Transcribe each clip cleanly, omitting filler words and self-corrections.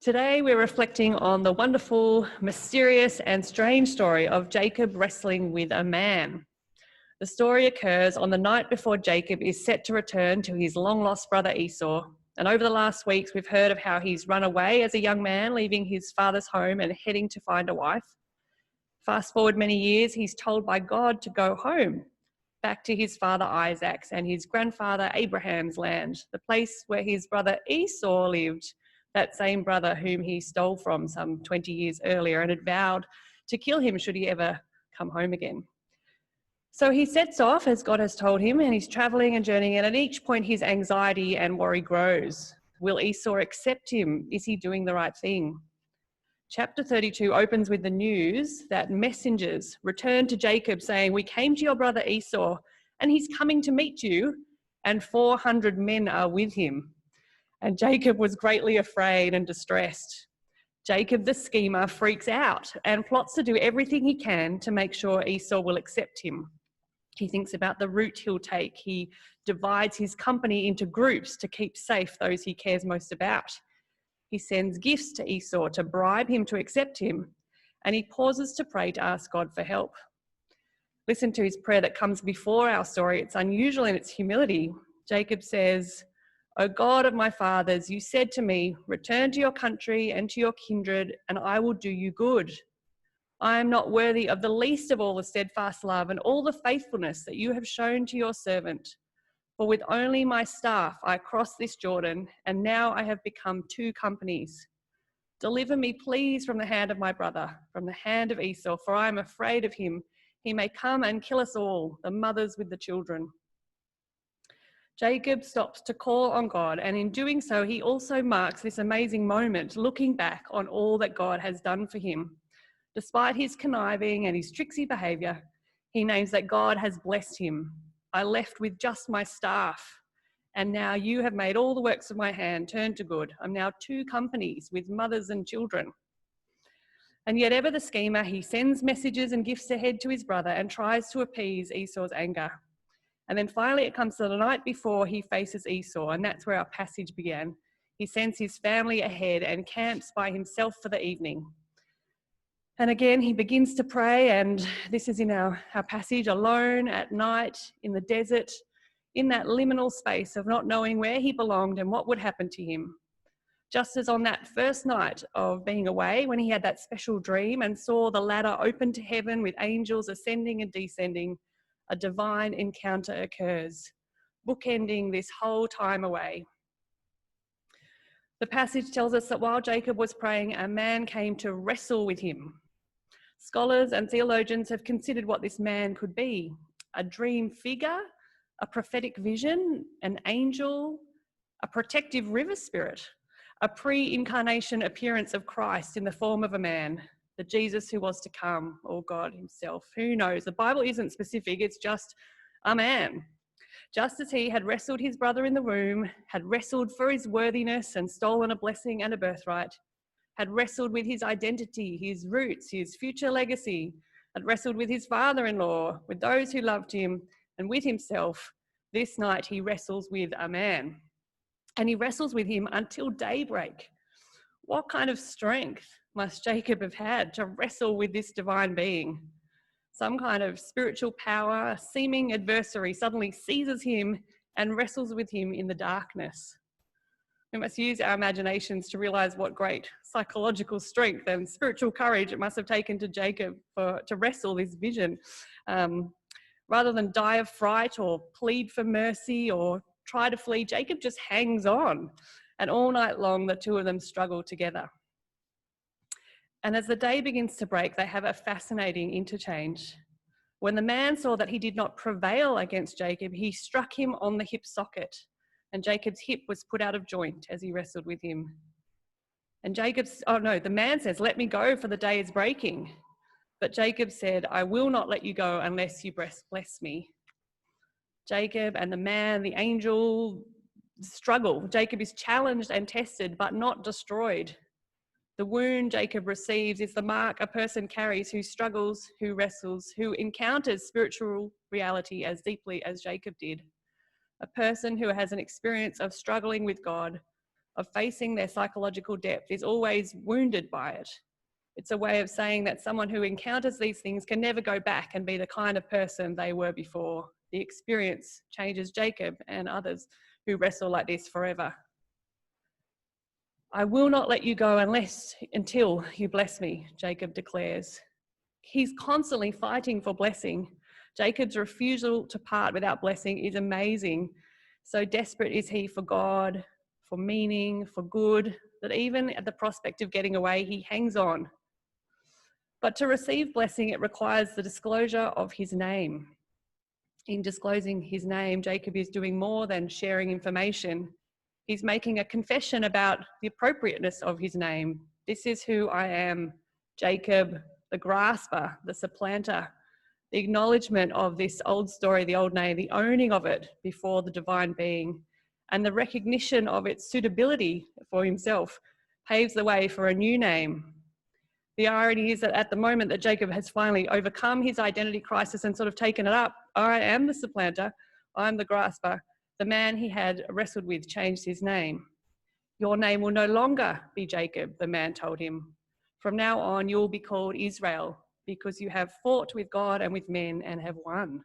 Today we're reflecting on the wonderful, mysterious and strange story of Jacob wrestling with a man. The story occurs on the night before Jacob is set to return to his long-lost brother Esau. And over the last weeks, we've heard of how he's run away as a young man, leaving his father's home and heading to find a wife. Fast forward many years, he's told by God to go home, back to his father Isaac's and his grandfather Abraham's land, the place where his brother Esau lived, that same brother whom he stole from some 20 years earlier and had vowed to kill him should he ever come home again. So he sets off as God has told him, and he's travelling and journeying, and at each point his anxiety and worry grows. Will Esau accept him? Is he doing the right thing? Chapter 32 opens with the news that messengers returned to Jacob saying, "We came to your brother Esau, and he's coming to meet you, and 400 men are with him." And Jacob was greatly afraid and distressed. Jacob, the schemer, freaks out and plots to do everything he can to make sure Esau will accept him. He thinks about the route he'll take. He divides his company into groups to keep safe those he cares most about. He sends gifts to Esau to bribe him to accept him, and he pauses to pray to ask God for help. Listen to his prayer that comes before our story. It's unusual in its humility. Jacob says, "O God of my fathers, you said to me, 'Return to your country and to your kindred, and I will do you good.' I am not worthy of the least of all the steadfast love and all the faithfulness that you have shown to your servant. For with only my staff I crossed this Jordan, and now I have become two companies. Deliver me, please, from the hand of my brother, from the hand of Esau, for I am afraid of him. He may come and kill us all, the mothers with the children." Jacob stops to call on God, and in doing so, he also marks this amazing moment, looking back on all that God has done for him. Despite his conniving and his tricksy behaviour, he names that God has blessed him. "I left with just my staff, and now you have made all the works of my hand turn to good. I'm now two companies with mothers and children." And yet ever the schemer, he sends messages and gifts ahead to his brother and tries to appease Esau's anger. And then finally it comes to the night before he faces Esau, and that's where our passage began. He sends his family ahead and camps by himself for the evening. And again, he begins to pray, and this is in our passage, alone at night in the desert, in that liminal space of not knowing where he belonged and what would happen to him. Just as on that first night of being away, when he had that special dream and saw the ladder open to heaven with angels ascending and descending, a divine encounter occurs, bookending this whole time away. The passage tells us that while Jacob was praying, a man came to wrestle with him. Scholars and theologians have considered what this man could be: a dream figure, a prophetic vision, an angel, a protective river spirit, a pre-incarnation appearance of Christ in the form of a man, the Jesus who was to come, or God himself. Who knows? The Bible isn't specific, it's just a man. Just as he had wrestled his brother in the womb, had wrestled for his worthiness and stolen a blessing and a birthright, had wrestled with his identity, his roots, his future legacy, had wrestled with his father-in-law, with those who loved him, and with himself. This night he wrestles with a man, and he wrestles with him until daybreak. What kind of strength must Jacob have had to wrestle with this divine being? Some kind of spiritual power, a seeming adversary suddenly seizes him and wrestles with him in the darkness. We must use our imaginations to realise what great psychological strength and spiritual courage it must have taken to Jacob to wrestle this vision. Rather than die of fright or plead for mercy or try to flee, Jacob just hangs on. And all night long, the two of them struggle together. And as the day begins to break, they have a fascinating interchange. When the man saw that he did not prevail against Jacob, he struck him on the hip socket, and Jacob's hip was put out of joint as he wrestled with him. And the man says, "Let me go, for the day is breaking." But Jacob said, "I will not let you go unless you bless me." Jacob and the man, the angel, struggle. Jacob is challenged and tested, but not destroyed. The wound Jacob receives is the mark a person carries who struggles, who wrestles, who encounters spiritual reality as deeply as Jacob did. A person who has an experience of struggling with God, of facing their psychological depth is always wounded by it. It's a way of saying that someone who encounters these things can never go back and be the kind of person they were before. The experience changes Jacob and others who wrestle like this forever. I will not let you go until you bless me, Jacob declares. He's constantly fighting for blessing. Jacob's refusal to part without blessing is amazing. So desperate is he for God, for meaning, for good, that even at the prospect of getting away, he hangs on. But to receive blessing, it requires the disclosure of his name. In disclosing his name, Jacob is doing more than sharing information. He's making a confession about the appropriateness of his name. This is who I am, Jacob, the grasper, the supplanter. The acknowledgement of this old story, the old name, the owning of it before the divine being, and the recognition of its suitability for himself paves the way for a new name. The irony is that at the moment that Jacob has finally overcome his identity crisis and sort of taken it up, I am the supplanter, I'm the grasper, the man he had wrestled with changed his name. Your name will no longer be Jacob, the man told him. From now on, you'll be called Israel, because you have fought with God and with men and have won.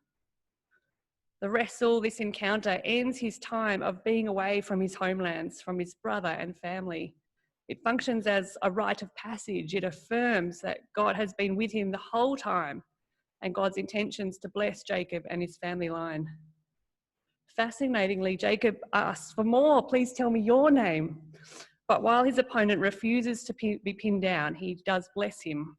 The wrestle, this encounter, ends his time of being away from his homelands, from his brother and family. It functions as a rite of passage. It affirms that God has been with him the whole time and God's intentions to bless Jacob and his family line. Fascinatingly, Jacob asks for more. Please tell me your name. But while his opponent refuses to be pinned down, he does bless him.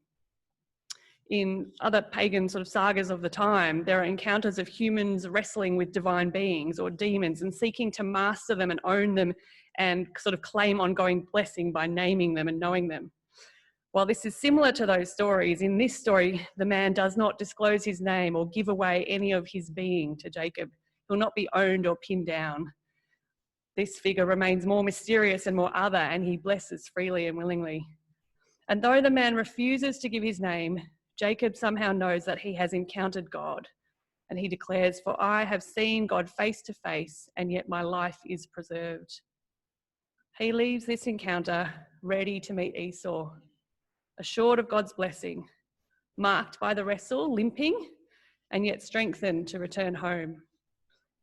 In other pagan sort of sagas of the time, there are encounters of humans wrestling with divine beings or demons and seeking to master them and own them and sort of claim ongoing blessing by naming them and knowing them. While this is similar to those stories, in this story, the man does not disclose his name or give away any of his being to Jacob. He'll not be owned or pinned down. This figure remains more mysterious and more other, and he blesses freely and willingly. And though the man refuses to give his name, Jacob somehow knows that he has encountered God. And he declares, "For I have seen God face to face, and yet my life is preserved." He leaves this encounter ready to meet Esau, assured of God's blessing, marked by the wrestle, limping, and yet strengthened to return home.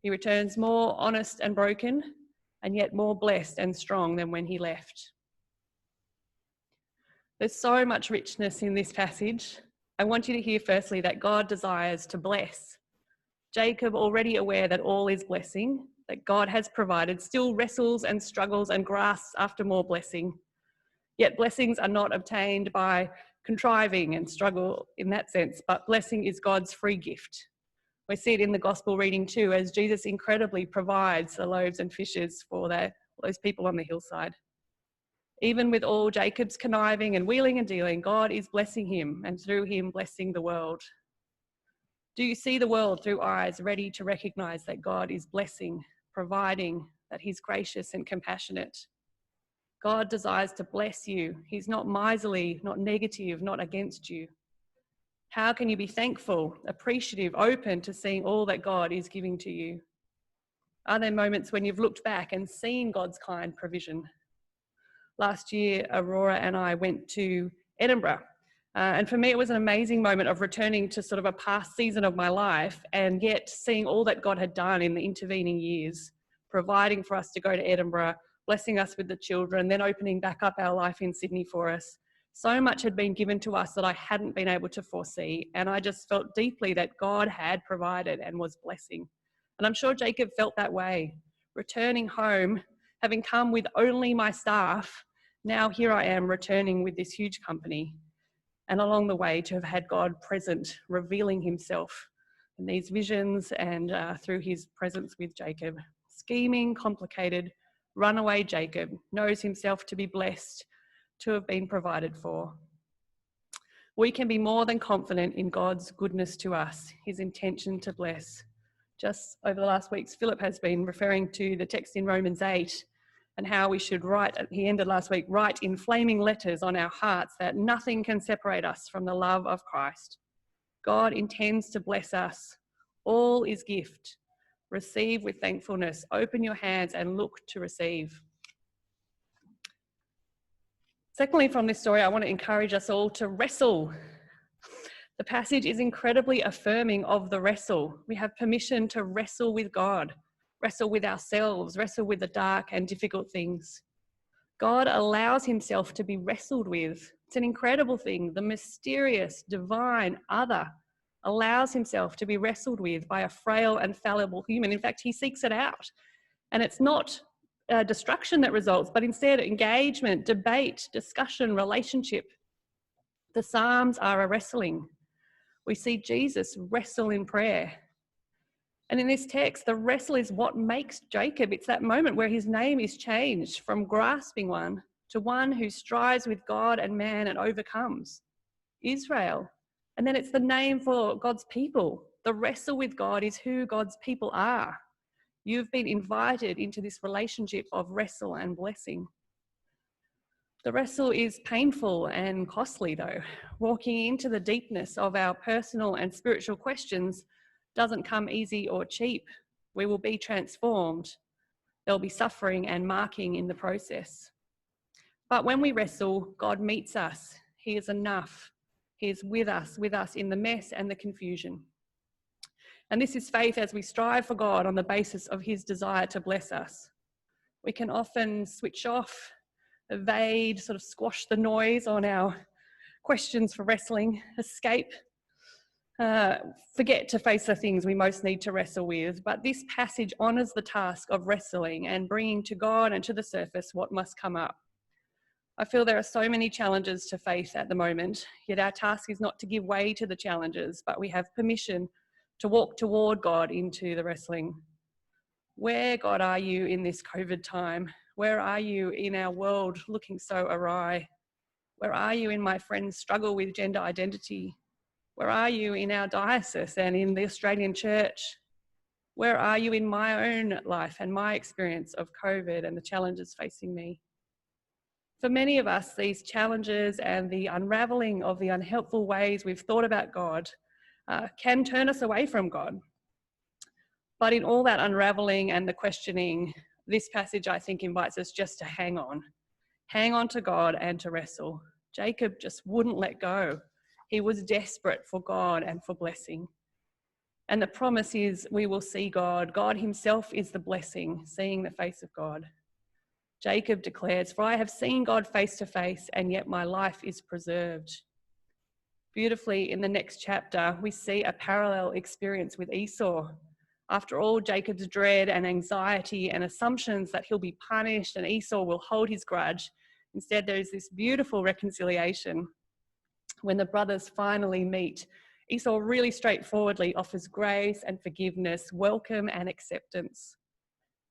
He returns more honest and broken, and yet more blessed and strong than when he left. There's so much richness in this passage. I want you to hear firstly that God desires to bless. Jacob, already aware that all is blessing, that God has provided, still wrestles and struggles and grasps after more blessing. Yet blessings are not obtained by contriving and struggle in that sense, but blessing is God's free gift. We see it in the gospel reading too, as Jesus incredibly provides the loaves and fishes for those people on the hillside. Even with all Jacob's conniving and wheeling and dealing, God is blessing him and through him blessing the world. Do you see the world through eyes ready to recognize that God is blessing, providing, that he's gracious and compassionate? God desires to bless you. He's not miserly, not negative, not against you. How can you be thankful, appreciative, open to seeing all that God is giving to you? Are there moments when you've looked back and seen God's kind provision? Last year, Aurora and I went to Edinburgh. And for me, it was an amazing moment of returning to sort of a past season of my life and yet seeing all that God had done in the intervening years, providing for us to go to Edinburgh, blessing us with the children, then opening back up our life in Sydney for us. So much had been given to us that I hadn't been able to foresee. And I just felt deeply that God had provided and was blessing. And I'm sure Jacob felt that way. Returning home, having come with only my staff, now here I am returning with this huge company. And along the way to have had God present, revealing himself in these visions and through his presence with Jacob. Scheming, complicated, runaway Jacob knows himself to be blessed, to have been provided for. We can be more than confident in God's goodness to us, his intention to bless. Just over the last weeks, Philip has been referring to the text in Romans 8 and how we should write, he ended last week, write in flaming letters on our hearts that nothing can separate us from the love of Christ. God intends to bless us. All is gift. Receive with thankfulness. Open your hands and look to receive. Secondly, from this story, I want to encourage us all to wrestle. The passage is incredibly affirming of the wrestle. We have permission to wrestle with God, wrestle with ourselves, wrestle with the dark and difficult things. God allows himself to be wrestled with. It's an incredible thing. The mysterious, divine other allows himself to be wrestled with by a frail and fallible human. In fact, he seeks it out. And it's not destruction that results, but instead engagement, debate, discussion, relationship. The Psalms are a wrestling. We see Jesus wrestle in prayer. And in this text, the wrestle is what makes Jacob. It's that moment where his name is changed from grasping one to one who strives with God and man and overcomes. Israel. And then it's the name for God's people. The wrestle with God is who God's people are. You've been invited into this relationship of wrestle and blessing. The wrestle is painful and costly, though. Walking into the deepness of our personal and spiritual questions doesn't come easy or cheap. We will be transformed. There'll be suffering and marking in the process. But when we wrestle, God meets us. He is enough. He is with us in the mess and the confusion. And this is faith as we strive for God on the basis of his desire to bless us. We can often switch off, evade, sort of squash the noise on our questions for wrestling, escape, forget to face the things we most need to wrestle with. But this passage honours the task of wrestling and bringing to God and to the surface what must come up. I feel there are so many challenges to faith at the moment, yet our task is not to give way to the challenges, but we have permission to walk toward God into the wrestling. Where, God, are you in this COVID time? Where are you in our world looking so awry? Where are you in my friend's struggle with gender identity? Where are you in our diocese and in the Australian church? Where are you in my own life and my experience of COVID and the challenges facing me? For many of us, these challenges and the unravelling of the unhelpful ways we've thought about God can turn us away from God. But in all that unravelling and the questioning, this passage, I think, invites us just to hang on to God and to wrestle. Jacob just wouldn't let go. He was desperate for God and for blessing. And the promise is we will see God. God himself is the blessing, seeing the face of God. Jacob declares, "For I have seen God face to face, and yet my life is preserved." Beautifully, in the next chapter, we see a parallel experience with Esau. After all Jacob's dread and anxiety and assumptions that he'll be punished and Esau will hold his grudge, instead there is this beautiful reconciliation. When the brothers finally meet, Esau really straightforwardly offers grace and forgiveness, welcome and acceptance.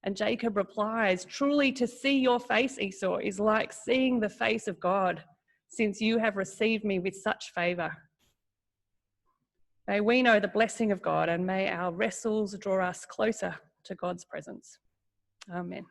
And Jacob replies, "Truly to see your face, Esau, is like seeing the face of God, since you have received me with such favour." May we know the blessing of God, and may our wrestles draw us closer to God's presence. Amen.